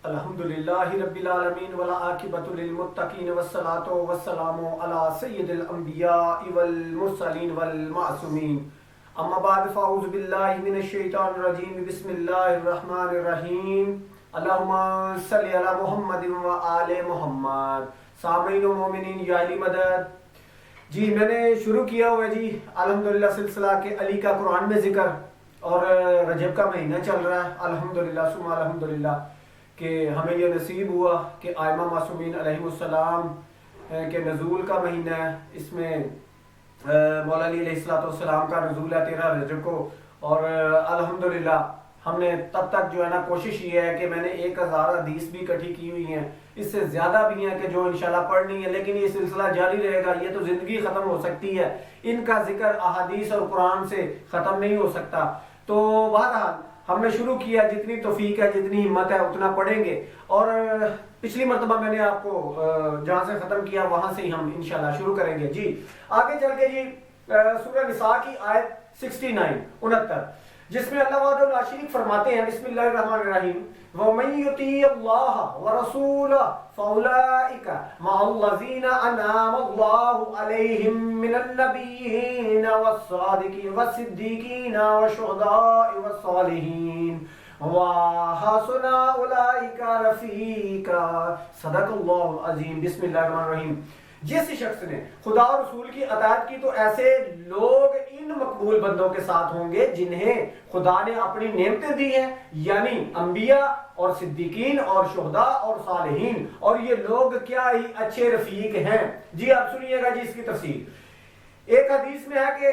الحمدللہ رب العالمین والعاقبۃ للمتقین والصلاۃ والسلام علی سید الانبیاء والمرسلین والمعصومین اما بعد فاعوذ باللہ من الشیطان الرجیم بسم اللہ الرحمن الرحیم اللہم صلی علی محمد و آل محمد۔ سامعین و مومنین یا علی مدد۔ جی میں نے شروع کیا ہوا ہے جی الحمدللہ سلسلہ کہ علی کا قرآن میں ذکر، اور رجب کا مہینہ چل رہا ہے الحمدللہ ثم الحمدللہ کہ ہمیں یہ نصیب ہوا کہ آئمہ معصومین علیہ السلام کے نزول کا مہینہ ہے۔ اس میں مولا علی علیہ السلام کا نزول ہے 13 رجب کو، اور الحمدللہ ہم نے تب تک جو ہے نا کوشش یہ ہے کہ میں نے 1000 حدیث بھی اکٹھی کی ہوئی ہیں، اس سے زیادہ بھی ہیں کہ جو انشاءاللہ پڑھنی ہے، لیکن یہ سلسلہ جاری رہے گا۔ یہ تو زندگی ختم ہو سکتی ہے، ان کا ذکر احادیث اور قرآن سے ختم نہیں ہو سکتا۔ تو بہرحال ہم نے شروع کیا، جتنی توفیق ہے جتنی ہمت ہے اتنا پڑھیں گے، اور پچھلی مرتبہ میں نے آپ کو جہاں سے ختم کیا وہاں سے ہی ہم انشاءاللہ شروع کریں گے۔ جی آگے چل کے جی سورہ نساء کی آیت 69 جس میں اللہ وحدہ لا شریک فرماتے ہیں بسم اللہ الرحمن الرحیم وَمَن يُطِيعِ اللَّهَ وَرَسُولَهُ فَأُولَٰئِكَ مَعَ الَّذِينَ أَنْعَمَ اللَّهُ عَلَيْهِم مِّنَ النَّبِيِّينَ وَالصَّادِقِينَ وَالصِّدِّيقِينَ وَالشُّهَدَاءِ وَالصَّالِحِينَ وَحَسُنَ أُولَٰئِكَ رَفِیقًا صدق اللہ العظیم۔ بسم اللہ الرحمن الرحیم۔ جس شخص نے خدا اور رسول کی اطاعت کی تو ایسے لوگ ان مقبول بندوں کے ساتھ ہوں گے جنہیں خدا نے اپنی نعمتیں دی ہیں، یعنی انبیاء اور صدیقین اور شہداء اور صالحین، اور یہ لوگ کیا ہی اچھے رفیق ہیں۔ جی آپ سنیے گا جی اس کی تفسیر۔ ایک حدیث میں ہے کہ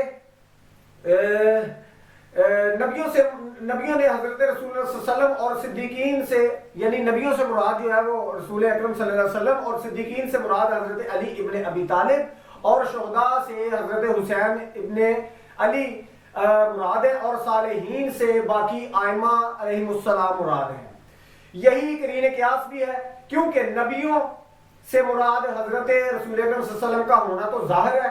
نبیوں نے حضرت رسول اللہ صلی اللہ علیہ وسلم اور صدیقین سے، یعنی نبیوں سے مراد جو ہے وہ رسول اکرم صلی اللہ علیہ وسلم، اور صدیقین سے مراد حضرت علی ابن ابی طالب، اور شہداء سے حضرت حسین ابن علی مراد ہے، اور صالحین سے باقی آئمہ علیہ السلام مراد ہیں۔ یہی قرین قیاس بھی ہے، کیونکہ نبیوں سے مراد حضرت رسول اکرم صلی اللہ علیہ وسلم کا ہونا تو ظاہر ہے،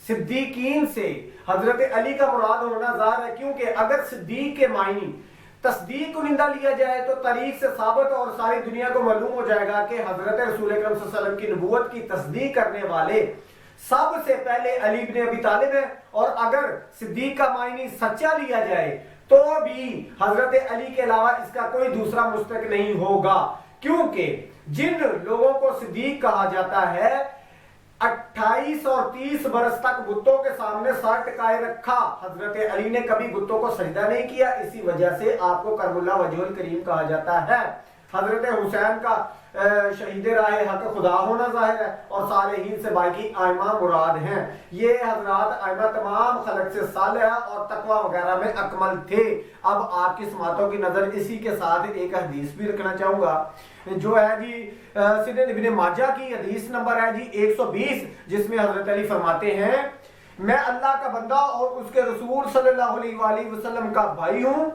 صدیقین سے حضرت علی کا مراد ہونا ظاہر ہے، کیونکہ اگر صدیق کے معنی تصدیق کنندہ لیا جائے تو تاریخ سے ثابت اور ساری دنیا کو معلوم ہو جائے گا کہ حضرت رسول اکرم صلی اللہ علیہ وسلم کی نبوت کی تصدیق کرنے والے سب سے پہلے علی بن ابی طالب ہے، اور اگر صدیق کا معنی سچا لیا جائے تو بھی حضرت علی کے علاوہ اس کا کوئی دوسرا مستحق نہیں ہوگا، کیونکہ جن لوگوں کو صدیق کہا جاتا ہے 28 اور 30 برس تک بتوں کے سامنے سر ٹکائے رکھا، حضرت علی نے کبھی بتوں کو سجدہ نہیں کیا، اسی وجہ سے آپ کو کرم اللہ وجہ الکریم کہا جاتا ہے۔ حضرت حسین کا شہید راہ حق خدا ہونا ظاہر ہے، اور صالحین سے باقی آئمہ مراد ہیں۔ یہ حضرات آئمہ تمام خلق سے صالحہ اور تقوی وغیرہ میں اکمل تھے۔ اب آپ کی سماعتوں کی نظر اسی کے ساتھ ایک حدیث بھی رکھنا چاہوں گا، جو ہے جی سنن ابن ماجہ کی حدیث نمبر ہے جی 120، جس میں حضرت علی فرماتے ہیں میں اللہ کا بندہ اور اس کے رسول صلی اللہ علیہ وآلہ وسلم کا بھائی ہوں،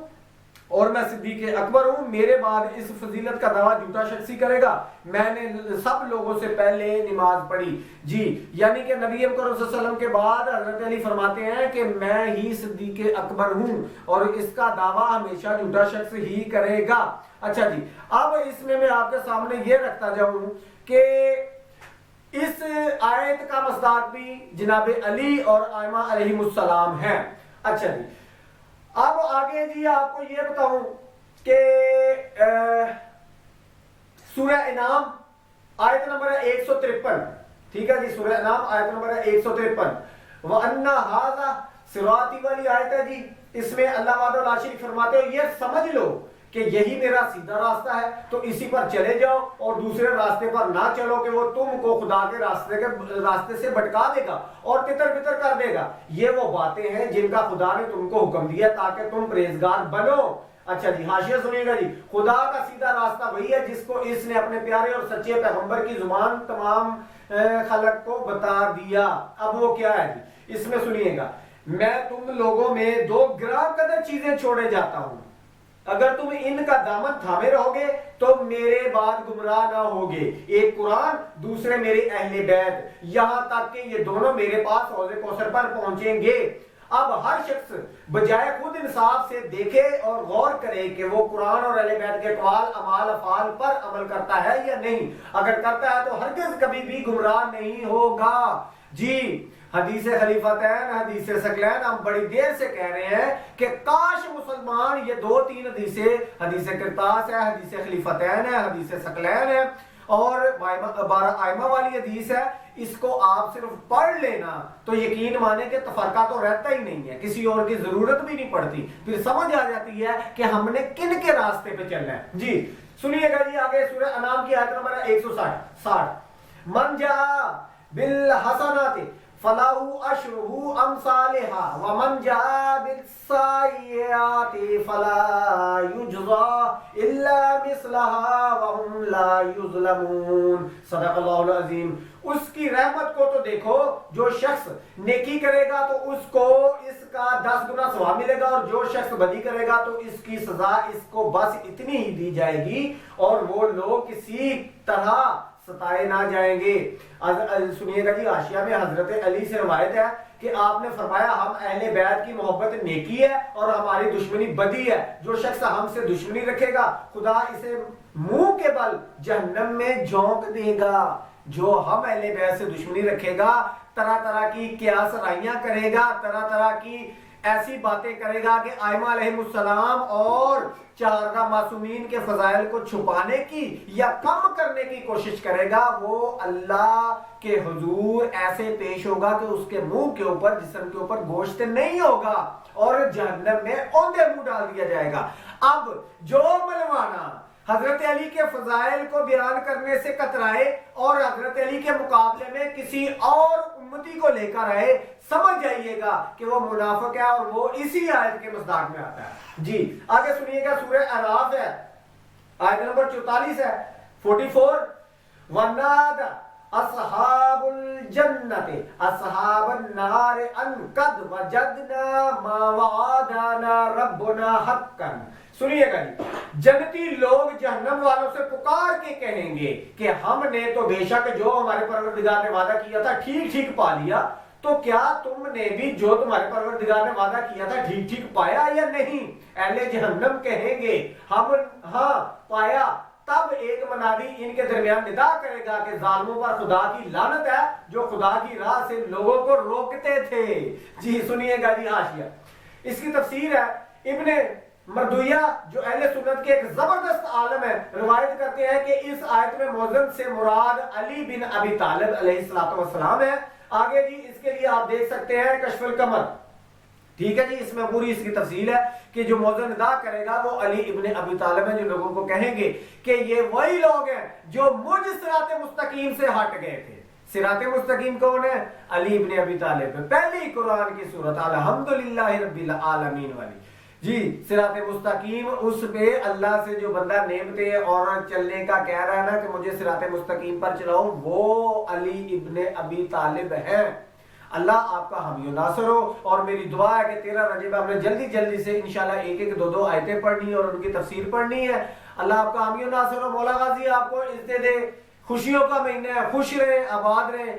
اور میں صدیق اکبر ہوں، میرے بعد اس فضیلت کا دعویٰ جھوٹا شخص ہی کرے گا، میں نے سب لوگوں سے پہلے نماز پڑھی۔ جی یعنی کہ نبی اکرم صلی اللہ علیہ وسلم کے بعد حضرت علی فرماتے ہیں کہ میں ہی صدیق اکبر ہوں، اور اس کا دعویٰ ہمیشہ جھوٹا شخص ہی کرے گا۔ اچھا جی اب اس میں آپ کے سامنے یہ رکھتا جاؤں کہ اس آیت کا مصداق بھی جناب علی اور آئمہ علیہ السلام ہے۔ اچھا جی اب آگے جی آپ کو یہ بتاؤں کہ سورہ انعام آیت نمبر 153، ٹھیک ہے جی، سورہ انعام آیت نمبر 153 وَأَنَّ هَذَا صِرَاطِي والی آیت ہے جی، اس میں اللہ وحدہ لا شریک فرماتے ہیں یہ سمجھ لو کہ یہی میرا سیدھا راستہ ہے، تو اسی پر چلے جاؤ اور دوسرے راستے پر نہ چلو کہ وہ تم کو خدا کے راستے سے بھٹکا دے گا اور تتر بتر کر دے گا۔ یہ وہ باتیں ہیں جن کا خدا نے تم کو حکم دیا تاکہ تم پرہیزگار بنو۔ اچھا جی حاشیہ سنیے گا جی، خدا کا سیدھا راستہ وہی ہے جس کو اس نے اپنے پیارے اور سچے پیغمبر کی زبان تمام خلق کو بتا دیا۔ اب وہ کیا ہے جی، اس میں سنیے گا میں تم لوگوں میں 2 گرام قدر چیزیں چھوڑے جاتا ہوں، اگر تم ان کا دامن تھامے رہو گے تو میرے بعد گمراہ نہ ہوگے، ایک قرآن دوسرے میرے اہل بیت، یہاں تک کہ یہ دونوں میرے پاس حوض کوثر پر پہنچیں گے۔ اب ہر شخص بجائے خود انصاف سے دیکھے اور غور کرے کہ وہ قرآن اور اہل بیت کے اقوال اعمال افعال پر عمل کرتا ہے یا نہیں. اگر کرتا ہے تو ہرگز کبھی بھی گمراہ نہیں ہوگا. جی حدیث خلیفتین، حدیث ثقلین، ہم بڑی دیر سے کہہ رہے ہیں کہ کاش مسلمان یہ 2-3 حدیثیں، حدیث کرتاس ہے، حدیث خلیفتین ہے، حدیث ثقلین ہے اور 12 آئمہ والی حدیث ہے، اس کو آپ صرف پڑھ لینا تو یقین مانے کہ تفرقہ تو رہتا ہی نہیں ہے، کسی اور کی ضرورت بھی نہیں پڑتی، پھر سمجھ آ جاتی ہے کہ ہم نے کن کے راستے پہ چلنا ہے. جی سنیے گا جی آگے سورہ انعام کی آیت نمبر 160. من جاء بالحسنات فَلَهُ أَشْرُ أَمْثَالِهَا وَمَنْ جَاءَ بِالسَّيِّئَاتِ فَلَا يُجْزَى إِلَّا مِثْلَهَا وَهُمْ لَا يُظْلَمُونَ. صدق اللہ العظیم. اس کی رحمت کو تو دیکھو، جو شخص نیکی کرے گا تو اس کو اس کا 10 گنا ثواب ملے گا، اور جو شخص بدی کرے گا تو اس کی سزا اس کو بس اتنی ہی دی جائے گی اور وہ لوگ کسی طرح ستائے نہ جائیں گے. سنیے گا جی حاشیہ میں حضرت علی سے روایت ہے کہ آپ نے فرمایا ہم اہل بیت کی محبت نیکی ہے اور ہماری دشمنی بدی ہے. جو شخص ہم سے دشمنی رکھے گا خدا اسے منہ کے بل جہنم میں جھونک دے گا. جو ہم اہل بیت سے دشمنی رکھے گا، طرح طرح کی قیاس رائیاں کرے گا، طرح طرح کی ایسی باتیں کرے گا کہ آئمہ علیہ السلام اور 4 معصومین کے فضائل کو چھپانے کی یا کم کرنے کی کوشش کرے گا، وہ اللہ کے حضور ایسے پیش ہوگا کہ اس کے منہ کے اوپر، جسم کے اوپر گوشت نہیں ہوگا اور جہنم میں اوندے منہ ڈال دیا جائے گا. اب جو ملوانا حضرت علی کے فضائل کو بیان کرنے سے کترائے اور حضرت علی کے مقابلے میں کسی اور امتی کو لے کر آئے، سمجھ جائیے گا کہ وہ منافق ہے اور وہ اسی آیت کے مصداق میں آتا ہے. جی آگے سنیے گا سورہ اعراف ہے، آیت نمبر 44 ہے 44. وَنَادَى اصحاب الجنت اصحاب النار ان قد وجدنا ما وعدنا ربنا حقا. سنیے گا جی، جنتی لوگ جہنم والوں سے پکار کے کہیں گے کہ ہم نے تو بے شک جو ہمارے پروردگار نے وعدہ کیا تھا ٹھیک ٹھیک پا لیا، تو کیا تم نے بھی جو تمہارے پروردگار نے وعدہ کیا تھا ٹھیک ٹھیک پایا یا نہیں؟ اہل جہنم کہیں گے ہم ہاں پایا. تب ایک منادی ان کے درمیان ندا کرے گا کہ ظالموں پر خدا کی لعنت ہے جو خدا کی راہ سے لوگوں کو روکتے تھے. جی سنیے گا جی حاشیہ، اس کی تفسیر ہے ابن مردویہ جو اہل سنت کے ایک زبردست عالم ہے، روایت کرتے ہیں کہ اس آیت میں موزن سے مراد علی بن ابی طالب علیہ السلام ہے. آگے جی اس کے لیے آپ دیکھ سکتے ہیں کشف القمر. ٹھیک ہے جی، اس میں پوری اس کی تفصیل ہے کہ جو موزن ادا کرے گا وہ علی ابن ابی طالب ہے، جو لوگوں کو کہیں گے کہ یہ وہی لوگ ہیں جو مجھ صراط مستقیم سے ہٹ گئے تھے. صراط مستقیم کون ہے؟ علی ابن ابی طالب. پہلی قرآن کی سورت الحمدللہ رب العالمین والی. جی صراط مستقیم، اس پہ اللہ سے جو بندہ نعمتیں اور چلنے کا کہہ رہا ہے نا کہ مجھے صراط مستقیم پر چلاؤ، وہ علی ابن ابی طالب ہے. اللہ آپ کا حامی و ناصر ہو، اور میری دعا ہے کہ 13 رجب ہم نے جلدی سے انشاءاللہ ایک 2 آیتیں پڑھنی ہے اور ان کی تفسیر پڑھنی ہے. اللہ آپ کا حامی و ناصر ہو. مولا غازی آپ کو عزت دے. خوشیوں کا مہینہ ہے، خوش رہیں، آباد رہیں.